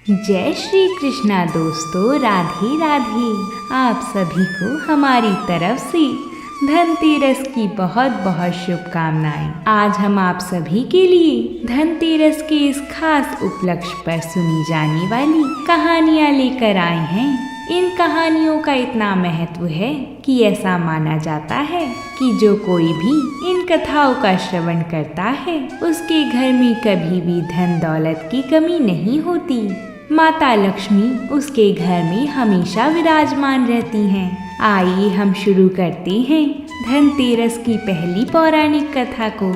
जय श्री कृष्णा दोस्तों, राधे राधे। आप सभी को हमारी तरफ से धनतेरस की बहुत बहुत शुभकामनाएं। आज हम आप सभी के लिए धनतेरस के इस खास उपलक्ष्य पर सुनी जाने वाली कहानियां लेकर आए हैं। इन कहानियों का इतना महत्व है कि ऐसा माना जाता है कि जो कोई भी इन कथाओं का श्रवण करता है उसके घर में कभी भी धन दौलत की कमी नहीं होती। माता लक्ष्मी उसके घर में हमेशा विराजमान रहती हैं। आइए हम शुरू करते हैं धनतेरस की पहली पौराणिक कथा को।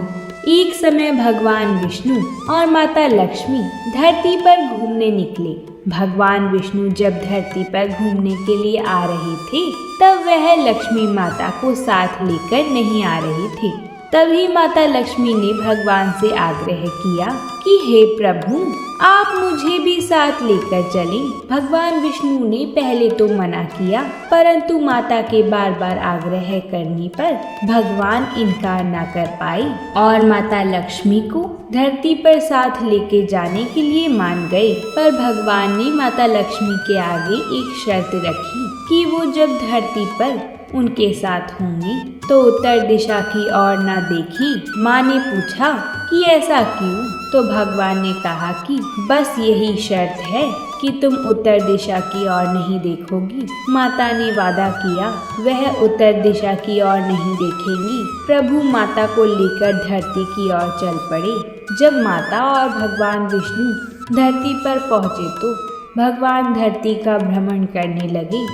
एक समय भगवान विष्णु और माता लक्ष्मी धरती पर घूमने निकले। भगवान विष्णु जब धरती पर घूमने के लिए आ रहे थे तब वह लक्ष्मी माता को साथ लेकर नहीं आ रहे थे। तभी माता लक्ष्मी ने भगवान से आग्रह किया कि हे प्रभु, आप मुझे भी साथ लेकर चलें। भगवान विष्णु ने पहले तो मना किया, परंतु माता के बार बार आग्रह करने पर भगवान इनकार न कर पाए और माता लक्ष्मी को धरती पर साथ लेके जाने के लिए मान गए। पर भगवान ने माता लक्ष्मी के आगे एक शर्त रखी कि वो जब धरती पर उनके साथ होंगी तो उत्तर दिशा की ओर न देखें। माँ ने पूछा कि ऐसा क्यों? तो भगवान ने कहा कि बस यही शर्त है कि तुम उत्तर दिशा की ओर नहीं देखोगी। माता ने वादा किया वह उत्तर दिशा की ओर नहीं देखेंगी। प्रभु माता को लेकर धरती की ओर चल पड़े। जब माता और भगवान विष्णु धरती पर पहुँचे तो भगवान धरती का भ्रमण करने लगे।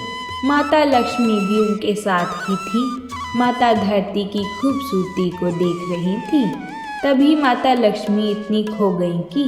माता लक्ष्मी भी उनके साथ ही थी। माता धरती की खूबसूरती को देख रही थी। तभी माता लक्ष्मी इतनी खो गई कि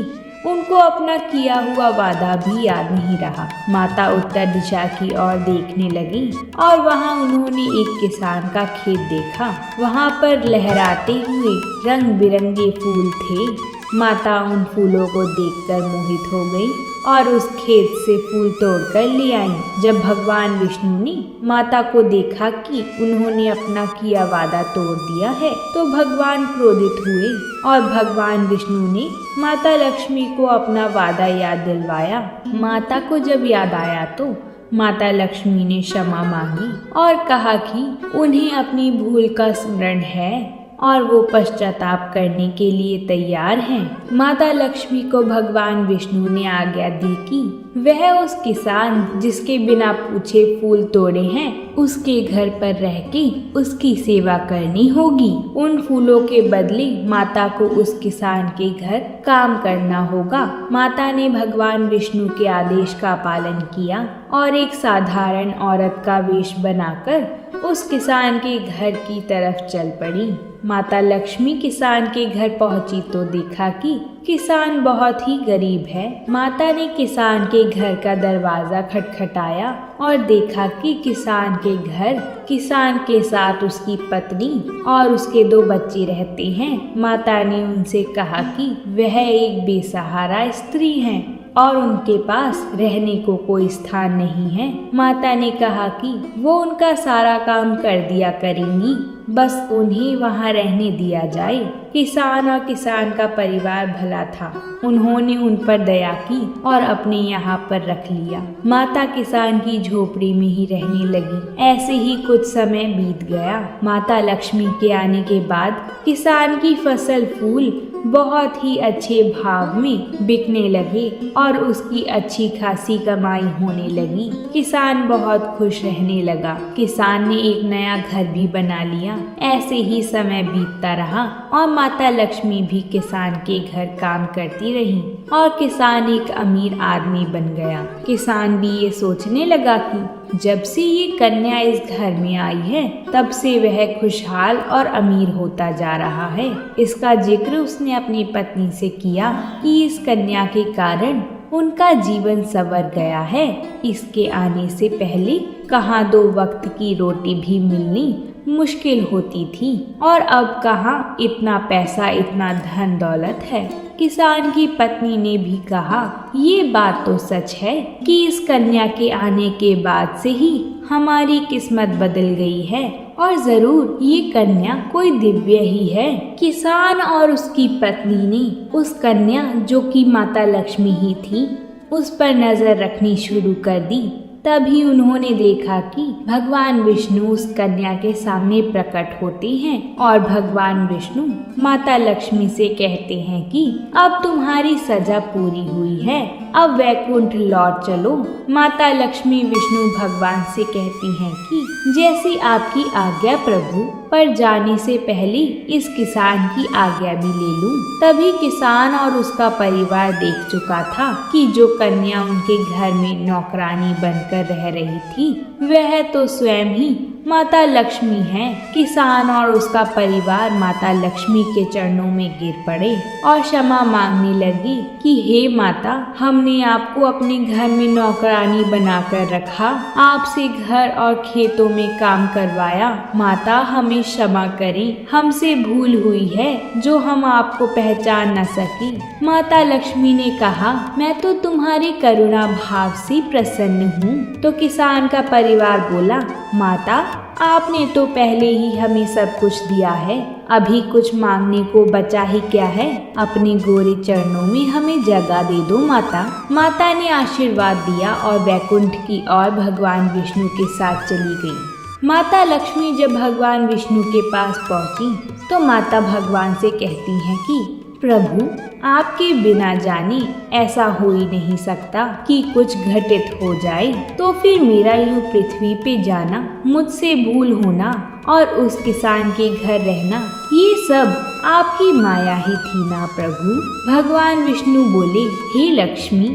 उनको अपना किया हुआ वादा भी याद नहीं रहा। माता उत्तर दिशा की ओर देखने लगी और वहां उन्होंने एक किसान का खेत देखा। वहां पर लहराते हुए रंग बिरंगे फूल थे। माता उन फूलों को देखकर मोहित हो गई और उस खेत से फूल तोड़कर ले आई। जब भगवान विष्णु ने माता को देखा कि उन्होंने अपना किया वादा तोड़ दिया है तो भगवान क्रोधित हुए और भगवान विष्णु ने माता लक्ष्मी को अपना वादा याद दिलवाया। माता को जब याद आया तो माता लक्ष्मी ने क्षमा मांगी और कहा कि उन्हें अपनी भूल का स्मरण है और वो पश्चाताप करने के लिए तैयार हैं। माता लक्ष्मी को भगवान विष्णु ने आज्ञा दी कि वह उस किसान जिसके बिना पूछे फूल तोड़े हैं उसके घर पर रह के उसकी सेवा करनी होगी। उन फूलों के बदले माता को उस किसान के घर काम करना होगा। माता ने भगवान विष्णु के आदेश का पालन किया और एक साधारण औरत का वेश बनाकर उस किसान के घर की तरफ चल पड़ी। माता लक्ष्मी किसान के घर पहुंची तो देखा कि किसान बहुत ही गरीब है। माता ने किसान के घर का दरवाजा खटखटाया और देखा कि किसान के घर किसान के साथ उसकी पत्नी और उसके 2 बच्चे रहते हैं। माता ने उनसे कहा कि वह एक बेसहारा स्त्री हैं और उनके पास रहने को कोई स्थान नहीं है। माता ने कहा कि वो उनका सारा काम कर दिया करेंगी, बस उन्हें वहाँ रहने दिया जाए। किसान और किसान का परिवार भला था। उन्होंने उन पर दया की और अपने यहाँ पर रख लिया। माता किसान की झोपड़ी में ही रहने लगी। ऐसे ही कुछ समय बीत गया। माता लक्ष्मी के आने के बाद किसान की फसल फूल बहुत ही अच्छे भाव में बिकने लगे और उसकी अच्छी खासी कमाई होने लगी। किसान बहुत खुश रहने लगा। किसान ने एक नया घर भी बना लिया। ऐसे ही समय बीतता रहा और माता लक्ष्मी भी किसान के घर काम करती रही और किसान एक अमीर आदमी बन गया। किसान भी ये सोचने लगा कि जब से ये कन्या इस घर में आई है तब से वह खुशहाल और अमीर होता जा रहा है। इसका जिक्र उसने अपनी पत्नी से किया कि इस कन्या के कारण उनका जीवन संवर गया है। इसके आने से पहले कहाँ 2 वक्त की रोटी भी मिलनी मुश्किल होती थी और अब कहाँ इतना पैसा, इतना धन दौलत है। किसान की पत्नी ने भी कहा, ये बात तो सच है कि इस कन्या के आने के बाद से ही हमारी किस्मत बदल गई है और जरूर ये कन्या कोई दिव्य ही है। किसान और उसकी पत्नी ने उस कन्या जो कि माता लक्ष्मी ही थी उस पर नजर रखनी शुरू कर दी। तभी उन्होंने देखा कि भगवान विष्णु उस कन्या के सामने प्रकट होते हैं और भगवान विष्णु माता लक्ष्मी से कहते हैं कि अब तुम्हारी सजा पूरी हुई है, अब वैकुंठ लौट चलो। माता लक्ष्मी विष्णु भगवान से कहती हैं कि जैसी आपकी आज्ञा प्रभु, पर जाने से पहले इस किसान की आज्ञा भी ले लूं। तभी किसान और उसका परिवार देख चुका था कि जो कन्या उनके घर में नौकरानी बनकर रह रही थी वह तो स्वयं ही माता लक्ष्मी है। किसान और उसका परिवार माता लक्ष्मी के चरणों में गिर पड़े और क्षमा मांगने लगी कि हे माता, हमने आपको अपने घर में नौकरानी बनाकर रखा, आपसे घर और खेतों में काम करवाया। माता हमें क्षमा करें, हमसे भूल हुई है जो हम आपको पहचान न सकी। माता लक्ष्मी ने कहा, मैं तो तुम्हारी करुणा भाव से प्रसन्न हूँ। तो किसान का परिवार बोला, माता आपने तो पहले ही हमें सब कुछ दिया है, अभी कुछ मांगने को बचा ही क्या है। अपने गोरे चरणों में हमें जगह दे दो माता। माता ने आशीर्वाद दिया और वैकुंठ की ओर भगवान विष्णु के साथ चली गई। माता लक्ष्मी जब भगवान विष्णु के पास पहुंची तो माता भगवान से कहती हैं कि प्रभु, आपके बिना जाने ऐसा हो ही नहीं सकता कि कुछ घटित हो जाए, तो फिर मेरा यूं पृथ्वी पे जाना, मुझसे भूल होना और उस किसान के घर रहना, ये सब आपकी माया ही थी ना प्रभु। भगवान विष्णु बोले, हे लक्ष्मी,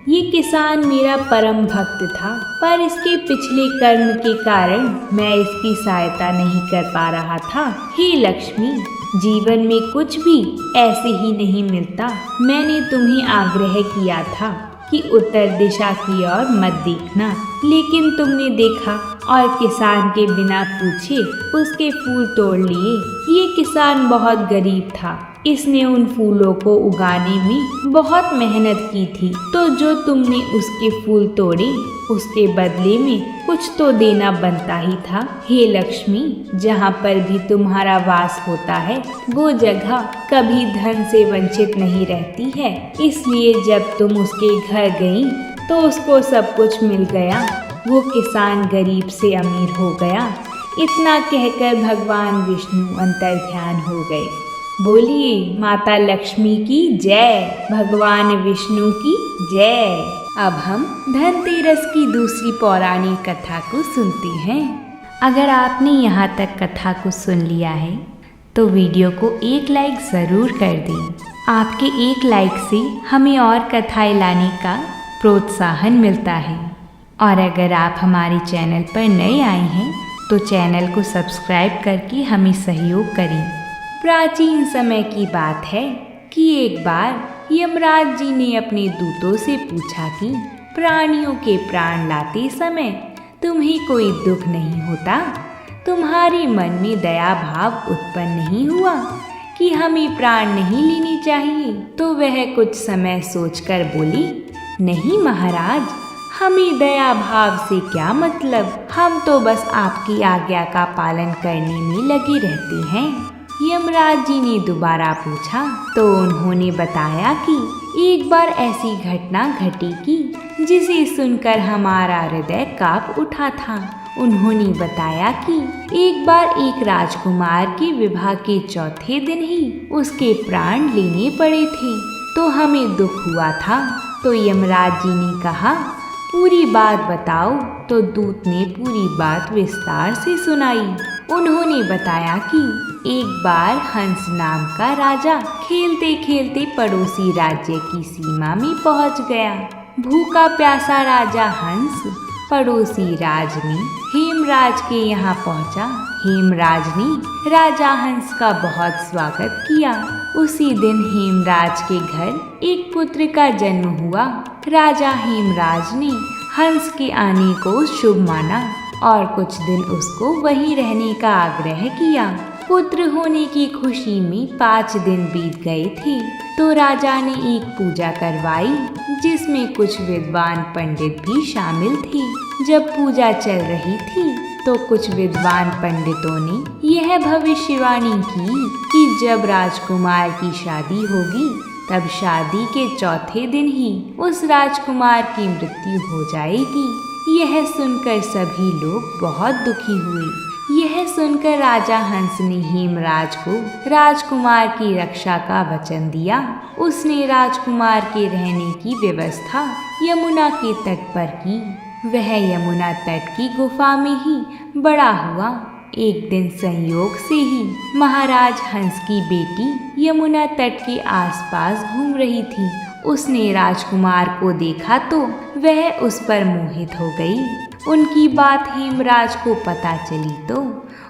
ये किसान मेरा परम भक्त था, पर इसके पिछले कर्म के कारण मैं इसकी सहायता नहीं कर पा रहा था। हे लक्ष्मी, जीवन में कुछ भी ऐसे ही नहीं मिलता। मैंने तुम्हें आग्रह किया था कि उत्तर दिशा की ओर मत देखना, लेकिन तुमने देखा और किसान के बिना पूछे उसके फूल तोड़ लिए। ये किसान बहुत गरीब था, इसने उन फूलों को उगाने में बहुत मेहनत की थी, तो जो तुमने उसके फूल तोड़े उसके बदले में कुछ तो देना बनता ही था। हे लक्ष्मी, जहाँ पर भी तुम्हारा वास होता है वो जगह कभी धन से वंचित नहीं रहती है, इसलिए जब तुम उसके घर गई तो उसको सब कुछ मिल गया। वो किसान गरीब से अमीर हो गया। इतना कहकर भगवान विष्णु अंतर्ध्यान हो गए। बोलिए माता लक्ष्मी की जय, भगवान विष्णु की जय। अब हम धनतेरस की दूसरी पौराणिक कथा को सुनते हैं। अगर आपने यहाँ तक कथा को सुन लिया है तो वीडियो को एक लाइक ज़रूर कर दें। आपके एक लाइक से हमें और कथाएं लाने का प्रोत्साहन मिलता है। और अगर आप हमारे चैनल पर नए आए हैं तो चैनल को सब्सक्राइब करके हमें सहयोग करें। प्राचीन समय की बात है कि एक बार यमराज जी ने अपने दूतों से पूछा कि प्राणियों के प्राण लाते समय तुम्हें कोई दुख नहीं होता? तुम्हारे मन में दया भाव उत्पन्न नहीं हुआ कि हमें प्राण नहीं लेने चाहिए? तो वह कुछ समय सोचकर बोली, नहीं महाराज, हमें दया भाव से क्या मतलब, हम तो बस आपकी आज्ञा का पालन करने में लगे रहते हैं। यमराज जी ने दोबारा पूछा तो उन्होंने बताया कि एक बार ऐसी घटना घटी कि जिसे सुनकर हमारा हृदय कांप उठा था। उन्होंने बताया कि एक बार एक राजकुमार के विवाह के चौथे दिन ही उसके प्राण लेने पड़े थे, तो हमें दुख हुआ था। तो यमराज जी ने कहा, पूरी बात बताओ। तो दूत ने पूरी बात विस्तार से सुनाई। उन्होंने बताया कि एक बार हंस नाम का राजा खेलते खेलते पड़ोसी राज्य की सीमा में पहुंच गया। भूखा प्यासा राजा हंस पड़ोसी राज में हेमराज के यहाँ पहुंचा। हेमराज ने राजा हंस का बहुत स्वागत किया। उसी दिन हेमराज के घर एक पुत्र का जन्म हुआ। राजा हेमराज ने हंस के आने को शुभ माना और कुछ दिन उसको वहीं रहने का आग्रह किया। पुत्र होने की खुशी में 5 दिन बीत गए थे तो राजा ने एक पूजा करवाई जिसमें कुछ विद्वान पंडित भी शामिल थे। जब पूजा चल रही थी तो कुछ विद्वान पंडितों ने यह भविष्यवाणी की कि जब राजकुमार की शादी होगी तब शादी के चौथे दिन ही उस राजकुमार की मृत्यु हो जाएगी। यह सुनकर सभी लोग बहुत दुखी हुए। यह सुनकर राजा हंस ने हेमराज को राजकुमार की रक्षा का वचन दिया। उसने राजकुमार के रहने की व्यवस्था यमुना के तट पर की। वह यमुना तट की गुफा में ही बड़ा हुआ। एक दिन संयोग से ही महाराज हंस की बेटी यमुना तट के आसपास घूम रही थी। उसने राजकुमार को देखा तो वह उस पर मोहित हो गई। उनकी बात हेमराज को पता चली तो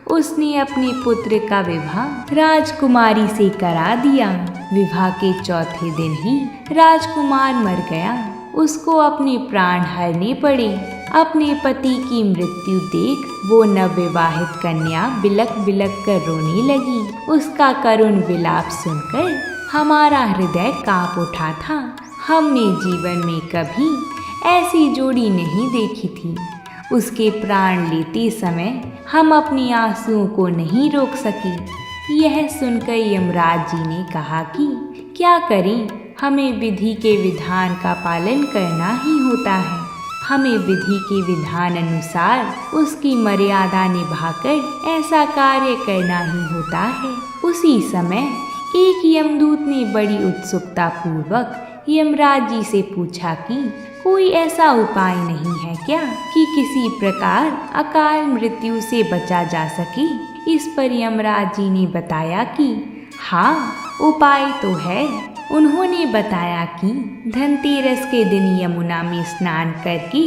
उसने अपने पुत्र का विवाह राजकुमारी से करा दिया। विवाह के चौथे दिन ही राजकुमार मर गया। उसको अपने प्राण हरने पड़े। अपने पति की मृत्यु देख वो नवविवाहित कन्या बिलक बिलक कर रोने लगी। उसका करुण विलाप सुनकर हमारा हृदय कांप उठा था। हमने जीवन में कभी ऐसी जोड़ी नहीं देखी थी। उसके प्राण लेते समय हम अपने आंसुओं को नहीं रोक सके। यह सुनकर यमराज जी ने कहा कि क्या करें, हमें विधि के विधान का पालन करना ही होता है। हमें विधि के विधान अनुसार उसकी मर्यादा निभाकर ऐसा कार्य करना ही होता है। उसी समय एक यमदूत ने बड़ी उत्सुकता पूर्वक यमराज जी से पूछा कि कोई ऐसा उपाय नहीं है क्या कि किसी प्रकार अकाल मृत्यु से बचा जा सके। इस पर यमराज जी ने बताया कि हाँ, उपाय तो है। उन्होंने बताया कि धनतेरस के दिन यमुना में स्नान करके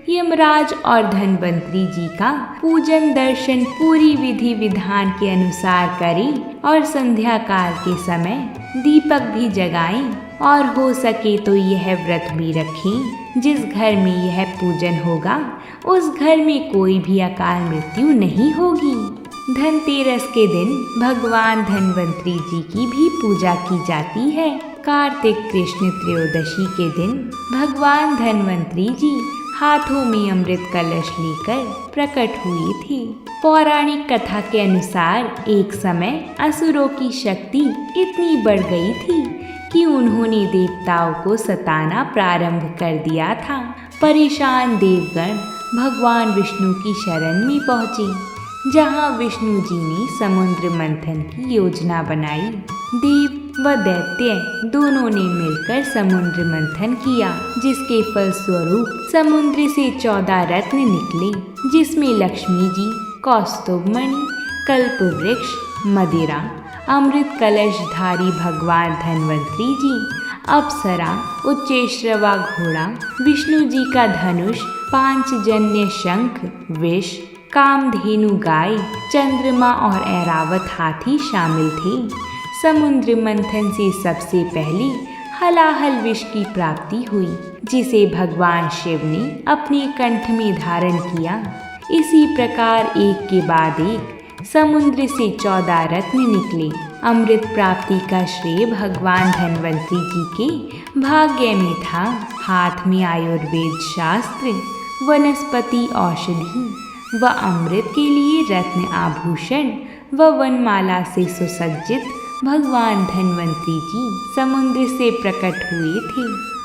यमराज और धनवंतरी जी का पूजन दर्शन पूरी विधि विधान के अनुसार करें और संध्या काल के समय दीपक भी जगाएं और हो सके तो यह व्रत भी रखें। जिस घर में यह पूजन होगा उस घर में कोई भी अकाल मृत्यु नहीं होगी। धनतेरस के दिन भगवान धनवंतरी जी की भी पूजा की जाती है। कार्तिक कृष्ण त्रयोदशी के दिन भगवान धनवंतरी जी हाथों में अमृत कलश लेकर प्रकट हुए थे। पौराणिक कथा के अनुसार एक समय असुरों की शक्ति इतनी बढ़ गई थी कि उन्होंने देवताओं को सताना प्रारंभ कर दिया था। परेशान देवगण भगवान विष्णु की शरण में पहुँचे, जहाँ विष्णु जी ने समुद्र मंथन की योजना बनाई। देव व दैत्य दोनों ने मिलकर समुद्र मंथन किया, जिसके फलस्वरूप समुद्र से 14 रत्न निकले, जिसमें लक्ष्मी जी, कौस्तुभमणि, कल्प वृक्ष, मदिरा, अमृत कलशधारी भगवान धनवंतरी जी, अप्सरा, उच्चैश्रवा घोड़ा, विष्णु जी का धनुष, पांचजन्य शंख, विष, कामधेनु गाय, चंद्रमा और ऐरावत हाथी शामिल थे। समुद्र मंथन से सबसे पहले हलाहल विष की प्राप्ति हुई, जिसे भगवान शिव ने अपने कंठ में धारण किया। इसी प्रकार एक के बाद एक समुद्र से 14 रत्न निकले। अमृत प्राप्ति का श्रेय भगवान धनवंतरी जी के भाग्य में था। हाथ में आयुर्वेद शास्त्र, वनस्पति औषधि व अमृत के लिए रत्न आभूषण व वनमाला से सुसज्जित भगवान धनवंतरी जी समुद्र से प्रकट हुए थे।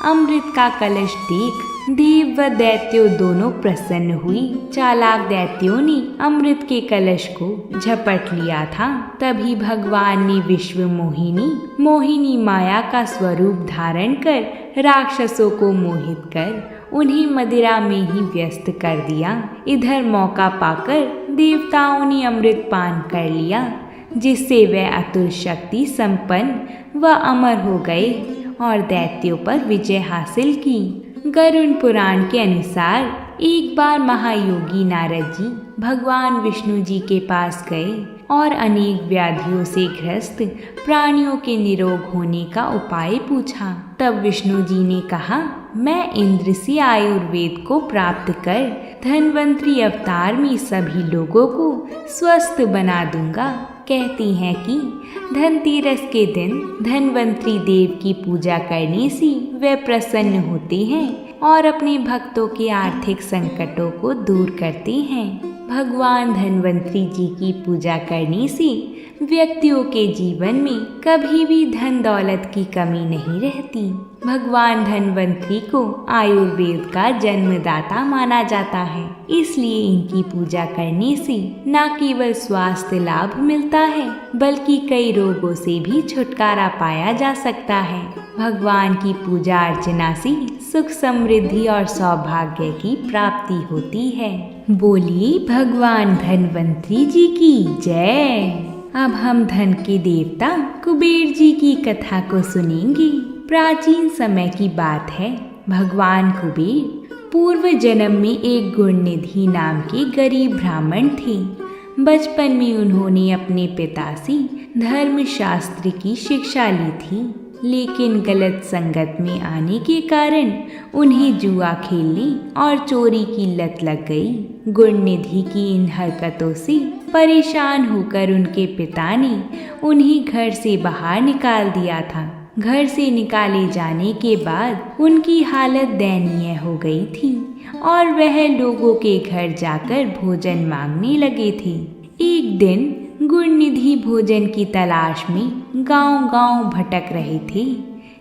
अमृत का कलश देख देव व दैत्यों दोनों प्रसन्न हुई। चालाक दैत्यों ने अमृत के कलश को झपट लिया था। तभी भगवान ने विश्व मोहिनी माया का स्वरूप धारण कर राक्षसों को मोहित कर उन्हें मदिरा में ही व्यस्त कर दिया। इधर मौका पाकर देवताओं ने अमृत पान कर लिया, जिससे वे अतुल शक्ति संपन्न व अमर हो गए और दैत्यों पर विजय हासिल की। गरुड़ पुराण के अनुसार एक बार महायोगी नारद जी भगवान विष्णु जी के पास गए और अनेक व्याधियों से ग्रस्त प्राणियों के निरोग होने का उपाय पूछा। तब विष्णु जी ने कहा, मैं इंद्र से आयुर्वेद को प्राप्त कर धनवंतरी अवतार में सभी लोगों को स्वस्थ बना दूंगा। कहती हैं कि धनतेरस के दिन धनवंतरी देव की पूजा करने से वे प्रसन्न होते हैं और अपने भक्तों के आर्थिक संकटों को दूर करते हैं। भगवान धन्वंतरी जी की पूजा करने से व्यक्तियों के जीवन में कभी भी धन दौलत की कमी नहीं रहती। भगवान धन्वंतरी को आयुर्वेद का जन्मदाता माना जाता है, इसलिए इनकी पूजा करने से न केवल स्वास्थ्य लाभ मिलता है बल्कि कई रोगों से भी छुटकारा पाया जा सकता है। भगवान की पूजा अर्चना से सुख समृद्धि और सौभाग्य की प्राप्ति होती है। बोलिए भगवान धन्वंतरी जी की जय। अब हम धन के देवता कुबेर जी की कथा को सुनेंगे। प्राचीन समय की बात है। भगवान कुबेर पूर्व जन्म में एक गुणनिधि नाम के गरीब ब्राह्मण थे। बचपन में उन्होंने अपने पिता से धर्मशास्त्र की शिक्षा ली थी, लेकिन गलत संगत में आने के कारण उन्हें जुआ खेलने और चोरी की लत लग गई। गुणनिधि की इन हरकतों से परेशान होकर उनके पिता ने उन्हें घर से बाहर निकाल दिया था। घर से निकाले जाने के बाद उनकी हालत दयनीय हो गई थी और वह लोगों के घर जाकर भोजन मांगने लगे थे। एक दिन गुणनिधि भोजन की तलाश में गांव-गांव भटक रहे थे,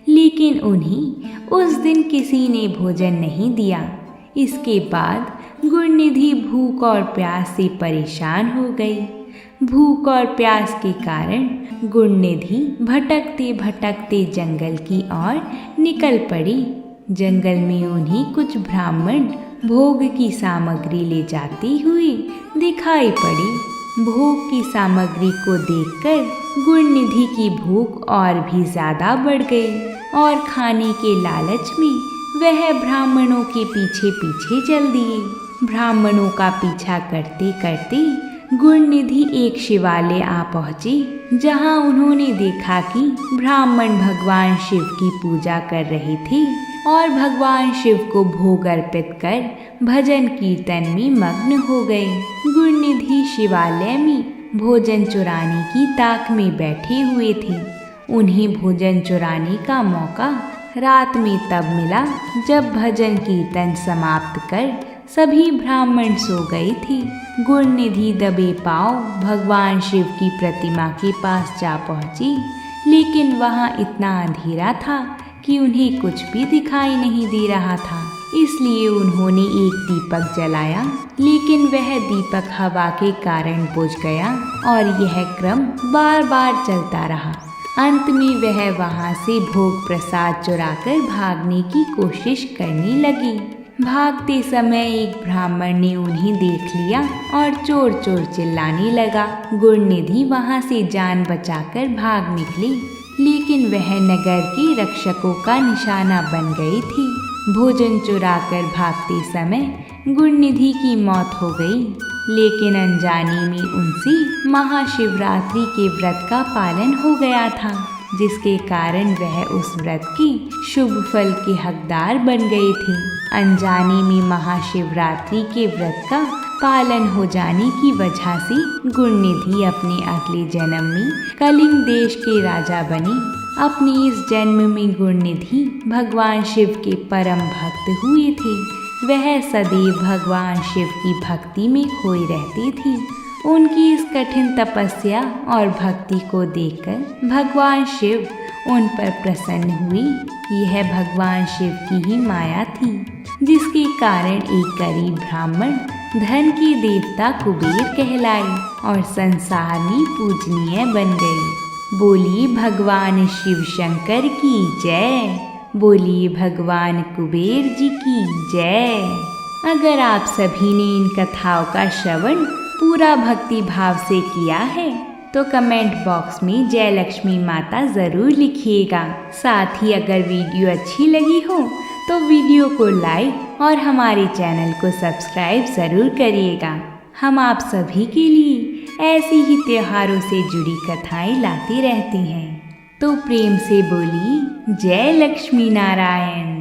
लेकिन उन्हें उस दिन किसी ने भोजन नहीं दिया। इसके बाद गुणनिधि भूख और प्यास से परेशान हो गई। भूख और प्यास के कारण गुणनिधि भटकते भटकते जंगल की ओर निकल पड़ी। जंगल में उन्हें कुछ ब्राह्मण भोग की सामग्री ले जाते हुए दिखाई पड़ी। भोग की सामग्री को देखकर गुणनिधि की भूख और भी ज्यादा बढ़ गई और खाने के लालच में वह ब्राह्मणों के पीछे पीछे चल दिए। ब्राह्मणों का पीछा करते करते गुणनिधि एक शिवालय आ पहुँचे, जहाँ उन्होंने देखा कि ब्राह्मण भगवान शिव की पूजा कर रहे थे और भगवान शिव को भोग अर्पित कर भजन कीर्तन में मग्न हो गए। गुणनिधि शिवालय में भोजन चुराने की ताक में बैठे हुए थे। उन्हें भोजन चुराने का मौका रात में तब मिला जब भजन कीर्तन समाप्त कर सभी ब्राह्मण सो गए थे। गुणनिधि दबे पांव भगवान शिव की प्रतिमा के पास जा पहुंची, लेकिन वहां इतना अंधेरा था कि उन्हें कुछ भी दिखाई नहीं दे रहा था। इसलिए उन्होंने एक दीपक जलाया, लेकिन वह दीपक हवा के कारण बुझ गया और यह क्रम बार बार चलता रहा। अंत में वह वहां से भोग प्रसाद चुराकर भागने की कोशिश करने लगी। भागते समय एक ब्राह्मण ने उन्हें देख लिया और चोर चोर चिल्लाने लगा। गुणनिधि वहां से जान बचाकर भाग निकली, लेकिन वह नगर के रक्षकों का निशाना बन गई थी। भोजन चुराकर भागते समय गुणनिधि की मौत हो गई, लेकिन अनजाने में उनसे महाशिवरात्रि के व्रत का पालन हो गया था, जिसके कारण वह उस व्रत के शुभ फल के हकदार बन गए थे। अनजाने में महाशिवरात्रि के व्रत का पालन हो जाने की वजह से गुणनिधि अपने अगले जन्म में कलिंग देश के राजा बने। अपने इस जन्म में गुणनिधि भगवान शिव के परम भक्त हुए थे। वह सदैव भगवान शिव की भक्ति में खोई रहती थी। उनकी इस कठिन तपस्या और भक्ति को देखकर भगवान शिव उन पर प्रसन्न हुए। यह भगवान शिव की ही माया थी, जिसके कारण एक गरीब ब्राह्मण धन के देवता कुबेर कहलाए और संसार में पूजनीय बन गए। बोलिए भगवान शिव शंकर की जय। बोलिए भगवान कुबेर जी की जय। अगर आप सभी ने इन कथाओं का श्रवण पूरा भक्ति भाव से किया है तो कमेंट बॉक्स में जय लक्ष्मी माता ज़रूर लिखिएगा। साथ ही अगर वीडियो अच्छी लगी हो तो वीडियो को लाइक और हमारे चैनल को सब्सक्राइब ज़रूर करिएगा। हम आप सभी के लिए ऐसी ही त्योहारों से जुड़ी कथाएं लाते रहते हैं। तो प्रेम से बोलिए जय लक्ष्मी नारायण।